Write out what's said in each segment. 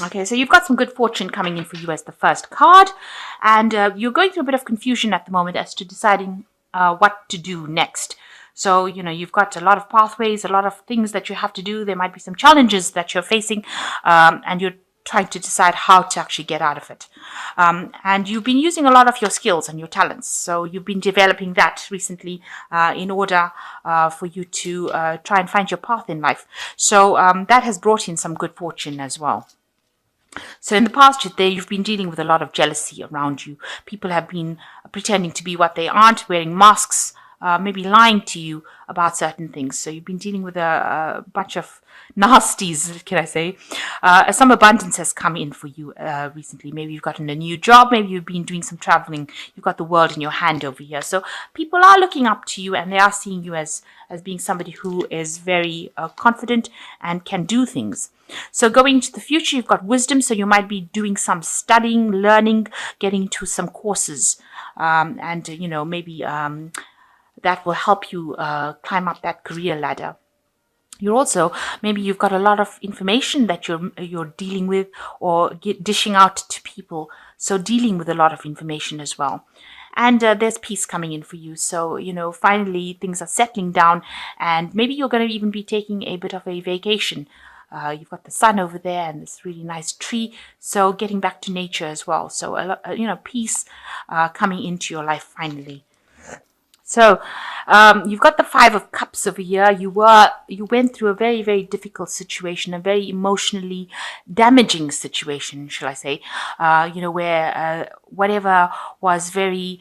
Okay, so you've got some good fortune coming in for you as the first card, and you're going through a bit of confusion at the moment as to deciding what to do next. So, you've got a lot of pathways, a lot of things that you have to do. There might be some challenges that you're facing, and you're trying to decide how to actually get out of it. And you've been using a lot of your skills and your talents. So you've been developing that recently in order for you to try and find your path in life. So that has brought in some good fortune as well. So in the past, you've been dealing with a lot of jealousy around you. People have been pretending to be what they aren't, wearing masks, maybe lying to you about certain things. So you've been dealing with a bunch of nasties, can I say. Some abundance has come in for you recently. Maybe you've gotten a new job. Maybe you've been doing some traveling. You've got the world in your hand over here. So people are looking up to you, and they are seeing you as being somebody who is very confident and can do things. So going into the future, you've got wisdom. So you might be doing some studying, learning, getting into some courses, and maybe that will help you climb up that career ladder. You're also, maybe you've got a lot of information that you're dealing with or dishing out to people. So dealing with a lot of information as well. And there's peace coming in for you. So, finally things are settling down, and maybe you're going to even be taking a bit of a vacation. You've got the sun over there and this really nice tree. So getting back to nature as well. So, peace coming into your life finally. So you've got the Five of Cups over here. You went through a very, very difficult situation, a very emotionally damaging situation, shall I say, where whatever was very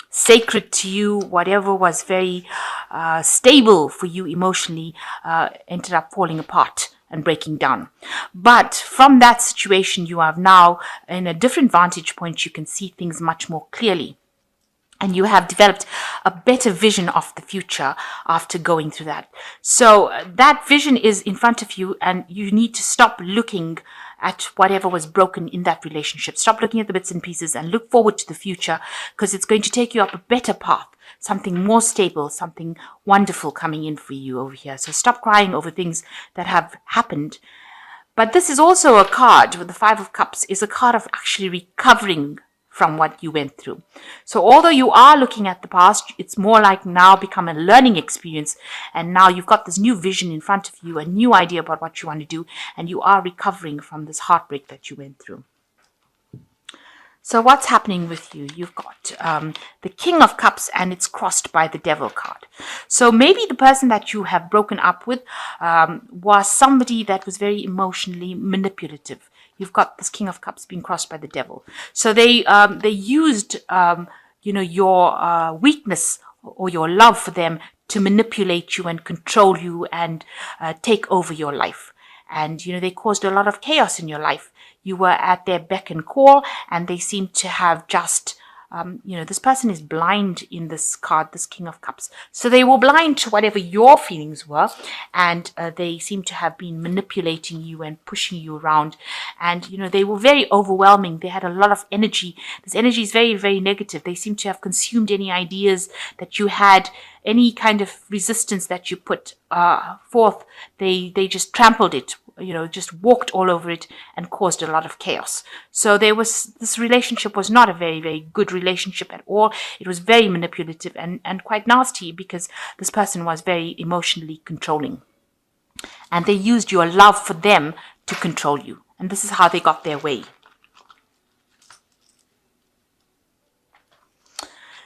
sacred to you, whatever was very stable for you emotionally, ended up falling apart and breaking down. But from that situation, you are now in a different vantage point. You can see things much more clearly. And you have developed a better vision of the future after going through that. So that vision is in front of you, and you need to stop looking at whatever was broken in that relationship. Stop looking at the bits and pieces and look forward to the future, because it's going to take you up a better path, something more stable, something wonderful coming in for you over here. So stop crying over things that have happened. But this is also a card, with the Five of Cups, is a card of actually recovering from what you went through. So although you are looking at the past, it's more like now become a learning experience, and now you've got this new vision in front of you, a new idea about what you want to do, and you are recovering from this heartbreak that you went through. So what's happening with you? You've got the King of Cups, and it's crossed by the Devil card. So maybe the person that you have broken up with was somebody that was very emotionally manipulative. You've got this King of Cups being crossed by the Devil. So they used your weakness or your love for them to manipulate you and control you and take over your life. And they caused a lot of chaos in your life. You were at their beck and call, and they seemed to have just this person is blind in this card, this King of Cups. So they were blind to whatever your feelings were, and they seem to have been manipulating you and pushing you around. And, they were very overwhelming. They had a lot of energy. This energy is very, very negative. They seem to have consumed any ideas that you had, any kind of resistance that you put forth. They just trampled it, just walked all over it and caused a lot of chaos. So this relationship was not a very, very good relationship at all. It was very manipulative and quite nasty, because this person was very emotionally controlling. And they used your love for them to control you. And this is how they got their way.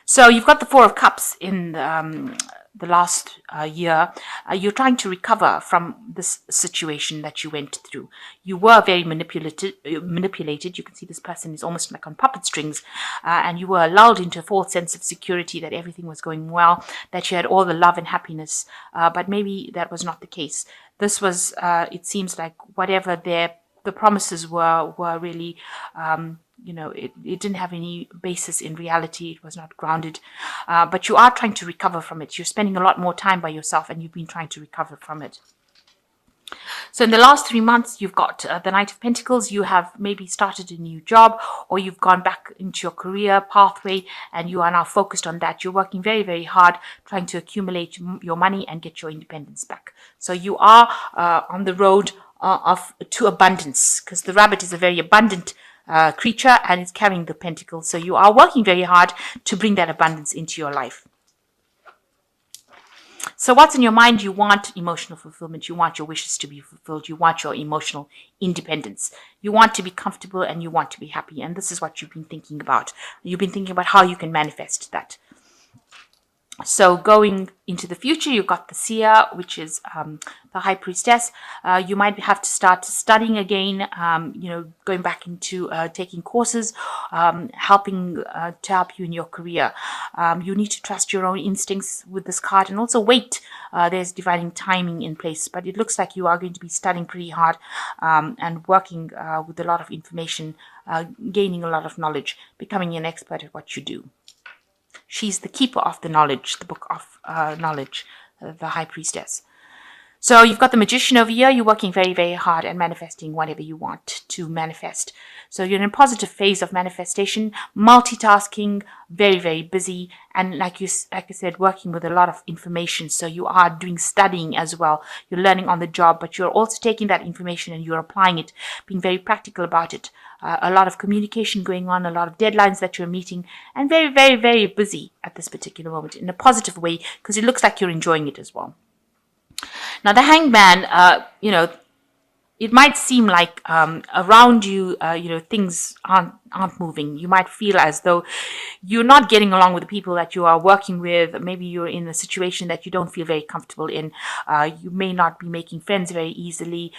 So you've got the Four of Cups in the last year. You're trying to recover from this situation that you went through. You were very manipulated. You can see this person is almost like on puppet strings, and you were lulled into a false sense of security that everything was going well, that you had all the love and happiness, but maybe that was not the case. This was, it seems like whatever the promises were really, it didn't have any basis in reality. It was not grounded. But you are trying to recover from it. You're spending a lot more time by yourself, and you've been trying to recover from it. So in the last 3 months, you've got the Knight of Pentacles. You have maybe started a new job, or you've gone back into your career pathway, and you are now focused on that. You're working very, very hard trying to accumulate your money and get your independence back. So you are on the road to abundance, because the rabbit is a very abundant creature and it's carrying the pentacle. So you are working very hard to bring that abundance into your life. So what's in your mind? You want emotional fulfillment. You want your wishes to be fulfilled. You want your emotional independence. You want to be comfortable and you want to be happy. And this is what you've been thinking about. You've been thinking about how you can manifest that. So going into the future, you've got the seer, which is the high priestess. You might have to start studying again, going back into taking courses, helping to help you in your career. You need to trust your own instincts with this card and also wait. There's dividing timing in place, but it looks like you are going to be studying pretty hard and working with a lot of information, gaining a lot of knowledge, becoming an expert at what you do. She's the keeper of the knowledge, the book of knowledge, the high priestess. So you've got the magician over here. You're working very, very hard and manifesting whatever you want to manifest. So you're in a positive phase of manifestation, multitasking, very, very busy. And like I said, working with a lot of information. So you are doing studying as well. You're learning on the job, but you're also taking that information and you're applying it, being very practical about it. A lot of communication going on, a lot of deadlines that you're meeting, and very, very, very busy at this particular moment in a positive way, because it looks like you're enjoying it as well. Now, the hangman, it might seem like around you, things aren't moving. You might feel as though you're not getting along with the people that you are working with. Maybe you're in a situation that you don't feel very comfortable in. You may not be making friends very easily.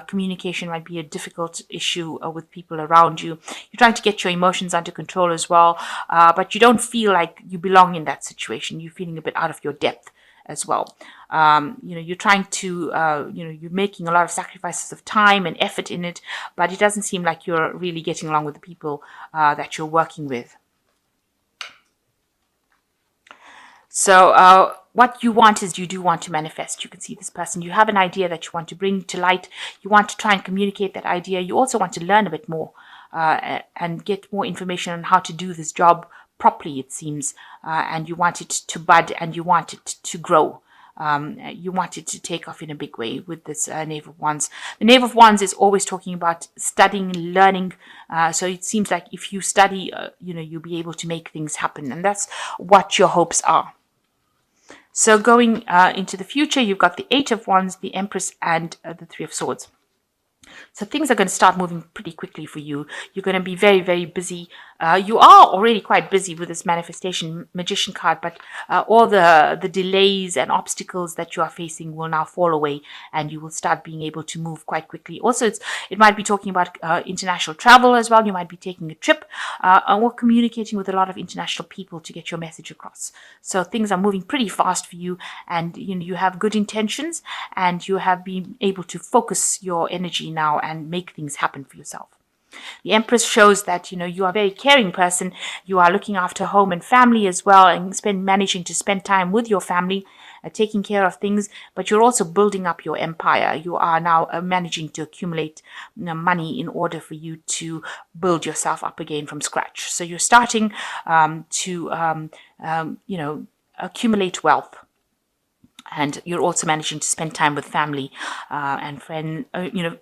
Communication might be a difficult issue with people around you. You're trying to get your emotions under control as well, but you don't feel like you belong in that situation. You're feeling a bit out of your depth as well. You're trying to, you're making a lot of sacrifices of time and effort in it, but it doesn't seem like you're really getting along with the people that you're working with. So what you want is you do want to manifest. You can see this person. You have an idea that you want to bring to light. You want to try and communicate that idea. You also want to learn a bit more and get more information on how to do this job properly, it seems, and you want it to bud and you want it to grow. You want it to take off in a big way with this Knave of Wands. The Knave of Wands is always talking about studying, learning. So it seems like if you study, you'll be able to make things happen. And that's what your hopes are. So going into the future, you've got the Eight of Wands, the Empress, and the Three of Swords. So things are going to start moving pretty quickly for you. You're going to be very, very busy. You are already quite busy with this manifestation magician card, but all the delays and obstacles that you are facing will now fall away and you will start being able to move quite quickly. Also, it might be talking about international travel as well. You might be taking a trip or communicating with a lot of international people to get your message across. So things are moving pretty fast for you, and you have good intentions and you have been able to focus your energy now and make things happen for yourself. The Empress shows that you are a very caring person. You are looking after home and family as well, and managing to spend time with your family, taking care of things, but you're also building up your empire. You are now managing to accumulate money in order for you to build yourself up again from scratch. So you're starting to accumulate wealth. And you're also managing to spend time with family and friends,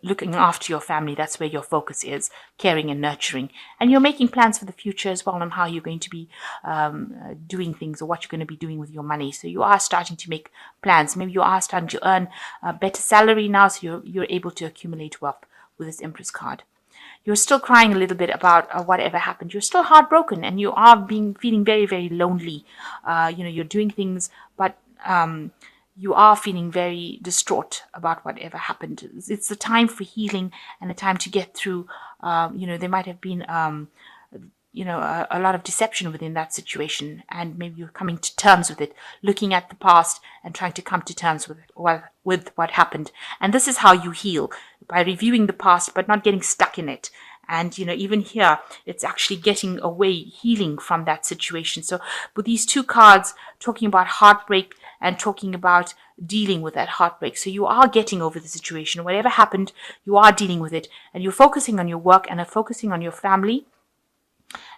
looking after your family. That's where your focus is, caring and nurturing. And you're making plans for the future as well on how you're going to be doing things or what you're going to be doing with your money. So you are starting to make plans. Maybe you are starting to earn a better salary now, so you're able to accumulate wealth with this Empress card. You're still crying a little bit about whatever happened. You're still heartbroken and you are feeling very, very lonely. You're doing things, but you are feeling very distraught about whatever happened. It's a time for healing and a time to get through. There might have been, a lot of deception within that situation, and maybe you're coming to terms with it, looking at the past and trying to come to terms with it, with what happened. And this is how you heal, by reviewing the past, but not getting stuck in it. And, even here, it's actually getting away, healing from that situation. So with these two cards, talking about heartbreak and talking about dealing with that heartbreak. So you are getting over the situation. Whatever happened, you are dealing with it. And you're focusing on your work and are focusing on your family.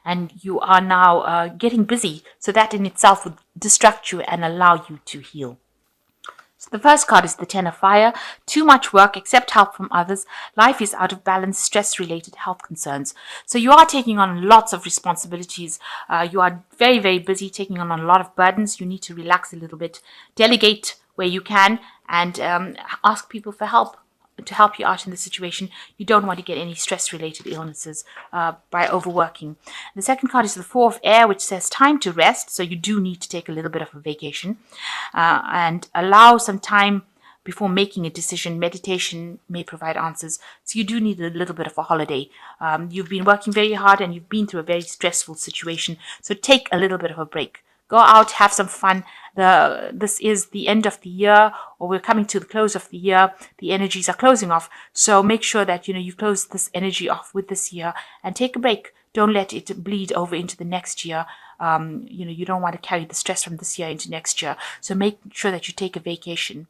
And you are now getting busy. So that in itself would distract you and allow you to heal. So the first card is the Ten of Fire. Too much work, accept help from others. Life is out of balance, stress-related health concerns. So you are taking on lots of responsibilities. You are very, very busy, taking on a lot of burdens. You need to relax a little bit, delegate where you can, and ask people for help to help you out in the situation. You don't want to get any stress-related illnesses by overworking. The second card is the Four of Air, which says time to rest. So you do need to take a little bit of a vacation and allow some time before making a decision. Meditation may provide answers. So you do need a little bit of a holiday. You've been working very hard and you've been through a very stressful situation. So take a little bit of a break. Go out, have some fun. This is the end of the year, or we're coming to the close of the year. The energies are closing off. So make sure that, you close this energy off with this year and take a break. Don't let it bleed over into the next year. You don't want to carry the stress from this year into next year. So make sure that you take a vacation.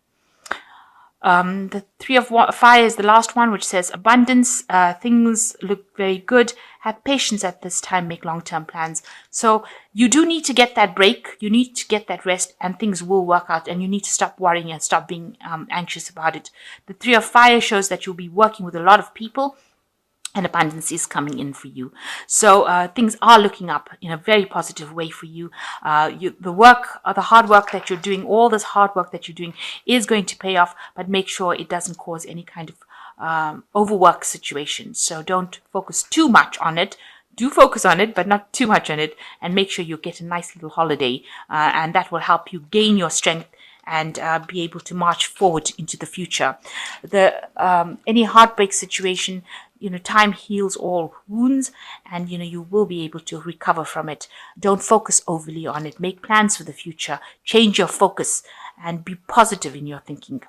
The Three of Fire is the last one, which says abundance. Things look very good. Have patience at this time. Make long-term plans. So you do need to get that break. You need to get that rest, and things will work out. And you need to stop worrying and stop being anxious about it. The Three of Fire shows that you'll be working with a lot of people, and abundance is coming in for you. So things are looking up in a very positive way for you. The hard work that you're doing, all this hard work that you're doing is going to pay off, but make sure it doesn't cause any kind of overwork situation. So don't focus too much on it. Do focus on it, but not too much on it, and make sure you get a nice little holiday, and that will help you gain your strength and be able to march forward into the future. Any heartbreak situation, time heals all wounds, and you will be able to recover from it. Don't focus overly on it. Make plans for the future. Change your focus and be positive in your thinking.